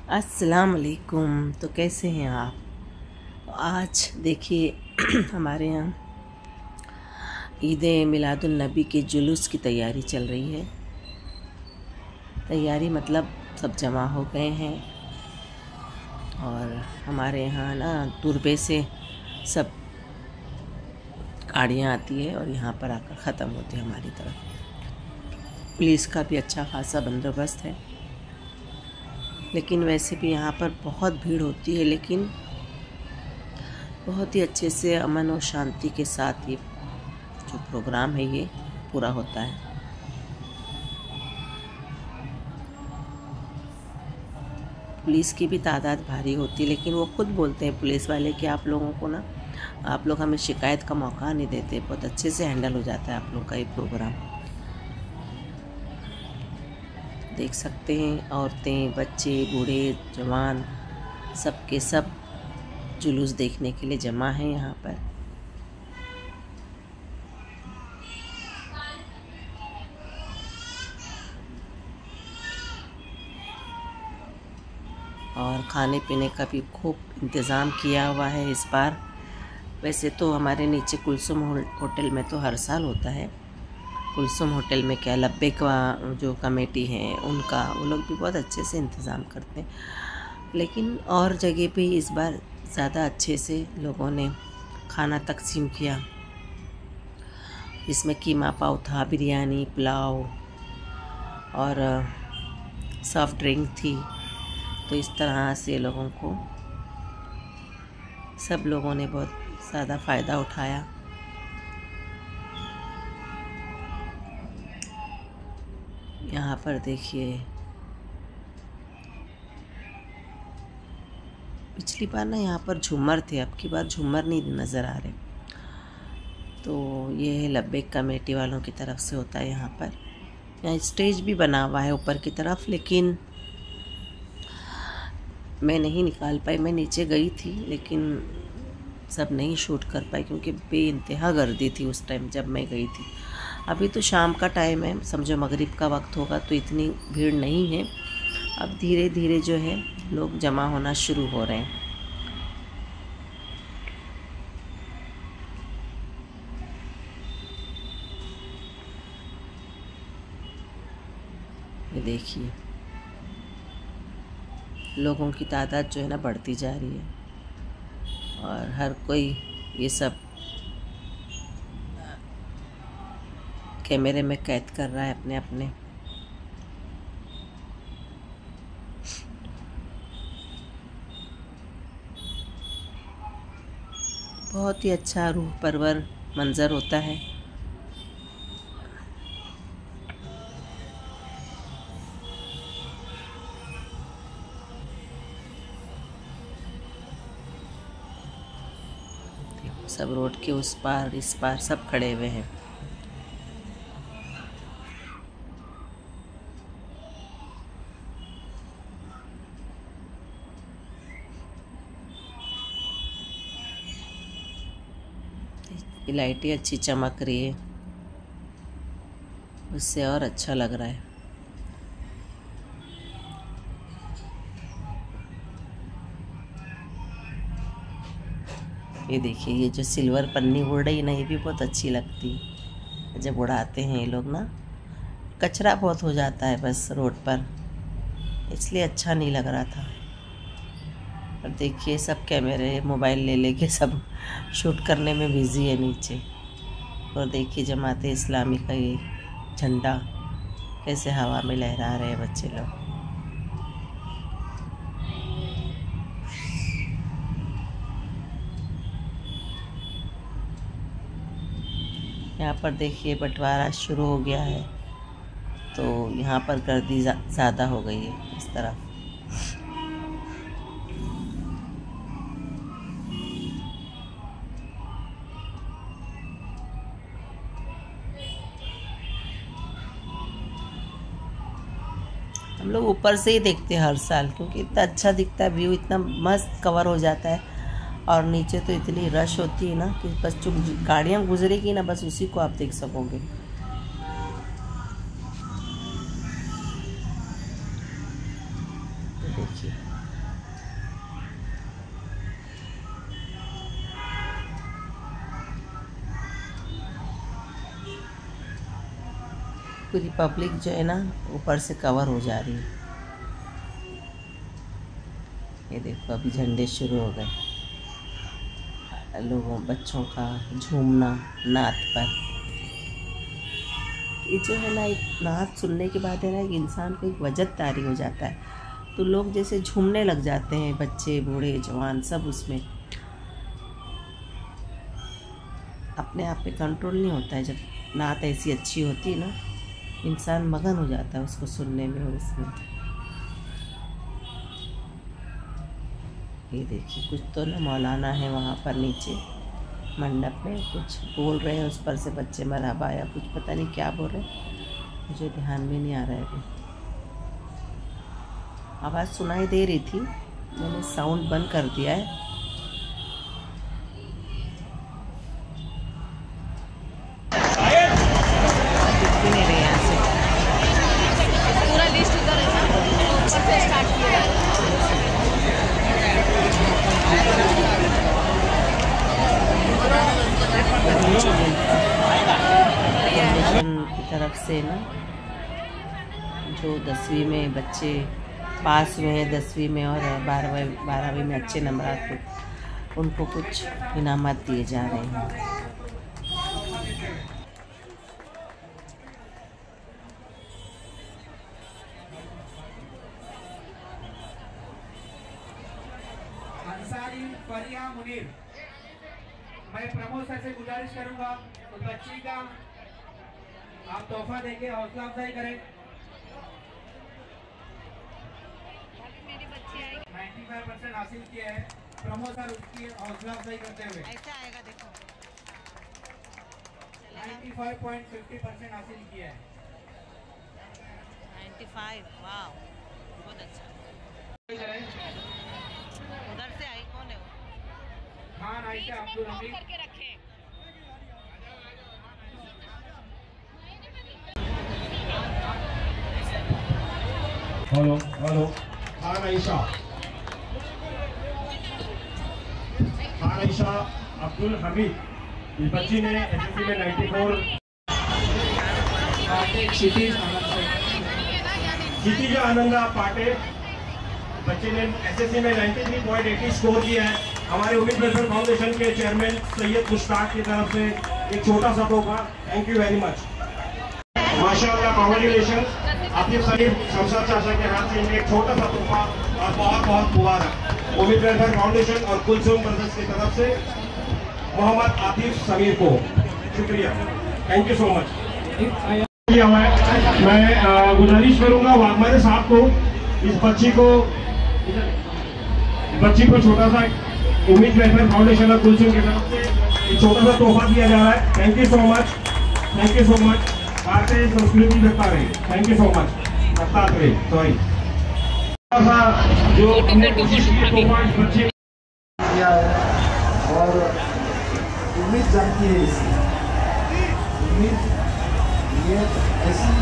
अस्सलाम वालेकुम। तो कैसे हैं आप? तो आज देखिए हमारे यहाँ ईद मिलादुन नबी के जुलूस की तैयारी चल रही है। तैयारी मतलब सब जमा हो गए हैं और हमारे यहाँ ना तुरबे से सब गाड़ियाँ आती है और यहाँ पर आकर ख़त्म होती है हमारी तरफ। पुलिस का भी अच्छा खासा बंदोबस्त है, लेकिन वैसे भी यहाँ पर बहुत भीड़ होती है, लेकिन बहुत ही अच्छे से अमन और शांति के साथ ये जो प्रोग्राम है ये पूरा होता है। पुलिस की भी तादाद भारी होती है, लेकिन वो खुद बोलते हैं पुलिस वाले कि आप लोगों को ना, आप लोग हमें शिकायत का मौका नहीं देते, बहुत अच्छे से हैंडल हो जाता है आप लोग का ये प्रोग्राम। देख सकते हैं औरतें, बच्चे, बूढ़े, जवान सब के सब जुलूस देखने के लिए जमा हैं यहाँ पर। और खाने पीने का भी खूब इंतज़ाम किया हुआ है इस बार। वैसे तो हमारे नीचे कुलसुम होटल में तो हर साल होता है। कुलसुम होटल में क्या, लब्बैक का जो कमेटी है उनका, वो लोग भी बहुत अच्छे से इंतज़ाम करते हैं, लेकिन और जगह पे इस बार ज़्यादा अच्छे से लोगों ने खाना तकसीम किया। इसमें कीमा पाव था, बिरयानी, पुलाव और सॉफ्ट ड्रिंक थी। तो इस तरह से लोगों को, सब लोगों ने बहुत ज़्यादा फ़ायदा उठाया। यहाँ पर देखिए, पिछली बार ना यहाँ पर झूमर थे, अब की बार झूमर नहीं नज़र आ रहे। तो ये लब्बैक कमेटी वालों की तरफ से होता है यहाँ पर। यहाँ स्टेज भी बना हुआ है ऊपर की तरफ, लेकिन मैं नहीं निकाल पाई। मैं नीचे गई थी लेकिन सब नहीं शूट कर पाई, क्योंकि बेइंतहा गर्दी थी उस टाइम जब मैं गई थी। अभी तो शाम का टाइम है, समझो मगरिब का वक्त होगा, तो इतनी भीड़ नहीं है। अब धीरे धीरे जो है लोग जमा होना शुरू हो रहे हैं। ये देखिए लोगों की तादाद जो है ना बढ़ती जा रही है, और हर कोई ये सब कैमरे में कैद कर रहा है अपने अपने। बहुत ही अच्छा रूह परवर मंज़र होता है। सब रोड के उस पार इस पार सब खड़े हुए हैं। ये लाइटें अच्छी चमक रही है, उससे और अच्छा लग रहा है। ये देखिए, ये जो सिल्वर पन्नी उड़ रही है ना, ये भी बहुत अच्छी लगती है जब उड़ाते हैं ये लोग ना। कचरा बहुत हो जाता है बस रोड पर, इसलिए अच्छा नहीं लग रहा था। और देखिए सब कैमरे मोबाइल ले लेके सब शूट करने में बिज़ी है नीचे। और देखिए जमाते इस्लामी का ये झंडा कैसे हवा में लहरा रहे हैं बच्चे लोग। यहाँ पर देखिए बंटवारा शुरू हो गया है, तो यहाँ पर गर्दी ज़्यादा हो गई है इस तरफ। हम लोग ऊपर से ही देखते हैं हर साल, क्योंकि इतना अच्छा दिखता है व्यू, इतना मस्त कवर हो जाता है। और नीचे तो इतनी रश होती है ना कि बस जो गाड़ियाँ गुजरेगी ना, बस उसी को आप देख सकोगे। तो देखिए पूरी पब्लिक जो है ना ऊपर से कवर हो जा रही है। ये देखो अभी झंडे शुरू हो गए, लोगों बच्चों का झूमना नात पर। ये जो है ना, एक नात सुनने के बाद है ना, एक इंसान को एक वजद तारी हो जाता है, तो लोग जैसे झूमने लग जाते हैं, बच्चे बूढ़े जवान सब उसमें। अपने आप पे कंट्रोल नहीं होता है। जब नात ऐसी अच्छी होती है ना, इंसान मगन हो जाता है उसको सुनने में और उसमें। ये देखिए कुछ तो ना मौलाना है वहाँ पर नीचे मंडप में, कुछ बोल रहे हैं, उस पर से बच्चे मरहबा या कुछ पता नहीं क्या बोल रहे हैं, मुझे ध्यान में नहीं आ रहा है अभी। आवाज़ सुनाई दे रही थी, मैंने साउंड बंद कर दिया है। दिख भी नहीं रहे यहाँ से। पूरा लिस्ट उधर है ना, ऊपर से स्टार्ट किया है। की तरफ से ना जो 10वीं में बच्चे पास हुए हैं, 10वीं में और 12वीं में अच्छे नंबर आते, उनको कुछ इनामात दिए जा रहे हैं। अंसारी फरिया मुनीर, मैं प्रमोद सर से गुजारिश करूंगा तो बच्ची का आप तोहफा देके हौसला अफजाई करें। 95% हासिल किया है प्रमोद सर, उसकी हौसला अफजाई करते हुए ऐसा आएगा देखो, 95.50% हासिल किया है। 95, वाह बहुत अच्छा। उधर से आई, कौन है वो? खान आयशा अब्दुल हमीद, हेलो हेलो, खान आयशा अब्दुल हमीद, इस बच्ची ने एसएससी में 94, क्षितिज आनंदा पाटे, बच्चे ने एसएससी में 93.80 स्कोर किया है। हमारे उम्मीद वेलफेयर फाउंडेशन के चेयरमैन सैयद मुश्ताक की तरफ से एक छोटा सा तोहफा। थैंक यू वेरी मच, माशाअल्लाह, कांग्रेचुलेशन। आपके सभी संसद शासक के हाथ से इनके एक छोटा सा तोहफा और बहुत बहुत मुबारक उम्मीद वेलफेयर फाउंडेशन और कुलसुम ब्रदर्स की तरफ से मोहम्मद आतिफ समीर को शुक्रिया, थैंक यू सो मच। मैं गुजारिश करूंगा वाघमारे साहब को, इस बच्ची को छोटा सा उम्मीद वेलफेयर फाउंडेशन और कुलसुम की तरफ से एक छोटा सा तोहफा दिया जा रहा है। Thank you so much, thank you so much. भारतीय संस्कृति रखता रहे, थैंक यू सो मच। रखता रहे, सॉरी जो हमने कोशिश की तोहफा इस बच्चे किया है और उम्मीद जाती है इससे। उम्मीद ये ऐसी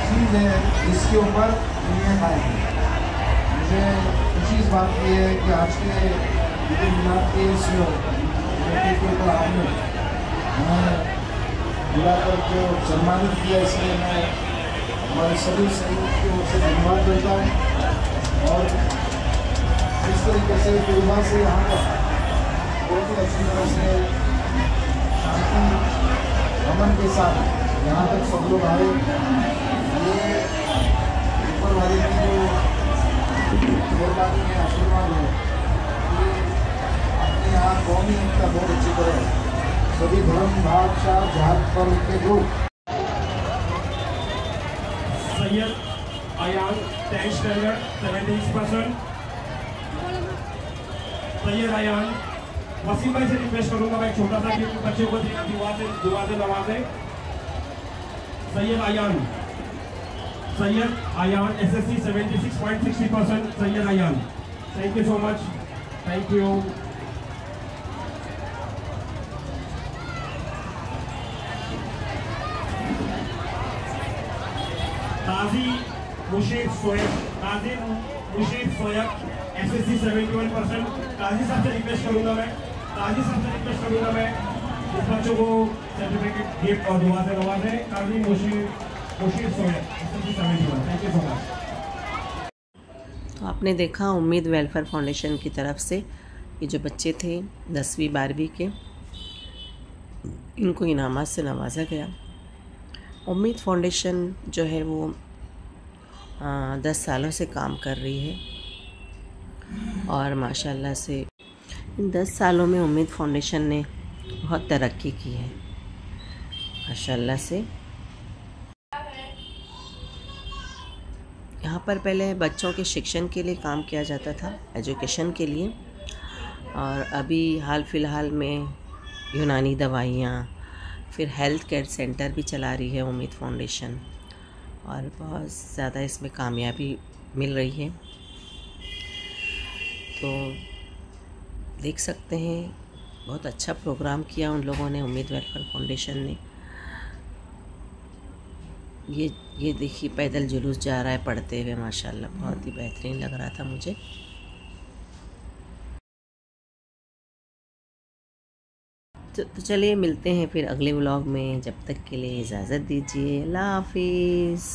चीज़ है जिसके ऊपर दुनिया कायम है। मुझे खुशी इस बात की है कि आज के ईद मिलाद के इस मौके के ऊपर आपने हमें बुलाकर जो सम्मानित किया, इसलिए मैं हमारे सभी सहयोग की ओर से धन्यवाद करता हूँ। और इस तरीके से परिवार से यहाँ पर बहुत ही अच्छी तरह से शांति अमन के साथ यहाँ तक सब लोग आए। ये ऊपर वाले की जो मेहरबानी है, आशीर्वाद है, ये अपने यहाँ कौमी का बहुत अच्छी तरह सभी धर्म भाषा जात पर के लोग। Sayyed Ayan 10th standard 76%। सैयद अयान, वसीम भाई से रिक्वेस्ट करूंगा मैं छोटा सा कि बच्चों को दुआ से नवाजे। Syed Ayan SSC 76.60%। Syed Ayan, thank you so much, thank you. ताजी मुशीर सोएब, ताजिर मुशीर सोयब SSC 71%। काजी साहब से रिक्वेस्ट करूंगा मैं इस बच्चों को सर्टिफिकेट गिफ्ट और दुआ से नवाजें। Qazi Mushir Soyab SSC 71। Thank you so much. तो आपने देखा उम्मीद वेलफेयर फाउंडेशन की तरफ से ये जो बच्चे थे 10वीं 12वीं के, इनको इनामात से नवाजा गया। उम्मीद फाउंडेशन जो है वो 10 सालों से काम कर रही है और माशाल्लाह से इन 10 सालों में उम्मीद फाउंडेशन ने बहुत तरक्की की है माशाल्लाह से। यहाँ पर पहले बच्चों के शिक्षण के लिए काम किया जाता था, एजुकेशन के लिए, और अभी हाल फिलहाल में यूनानी दवाइयाँ, फिर हेल्थ केयर सेंटर भी चला रही है उम्मीद फाउंडेशन और बहुत ज़्यादा इसमें कामयाबी मिल रही है। तो देख सकते हैं बहुत अच्छा प्रोग्राम किया उन लोगों ने, उम्मीद वेलफेयर फाउंडेशन ने। ये देखिए पैदल जुलूस जा रहा है पढ़ते हुए, माशाल्लाह बहुत ही बेहतरीन लग रहा था मुझे। तो चलिए मिलते हैं फिर अगले व्लॉग में, जब तक के लिए इजाज़त दीजिए, अल्लाह हाफिज़।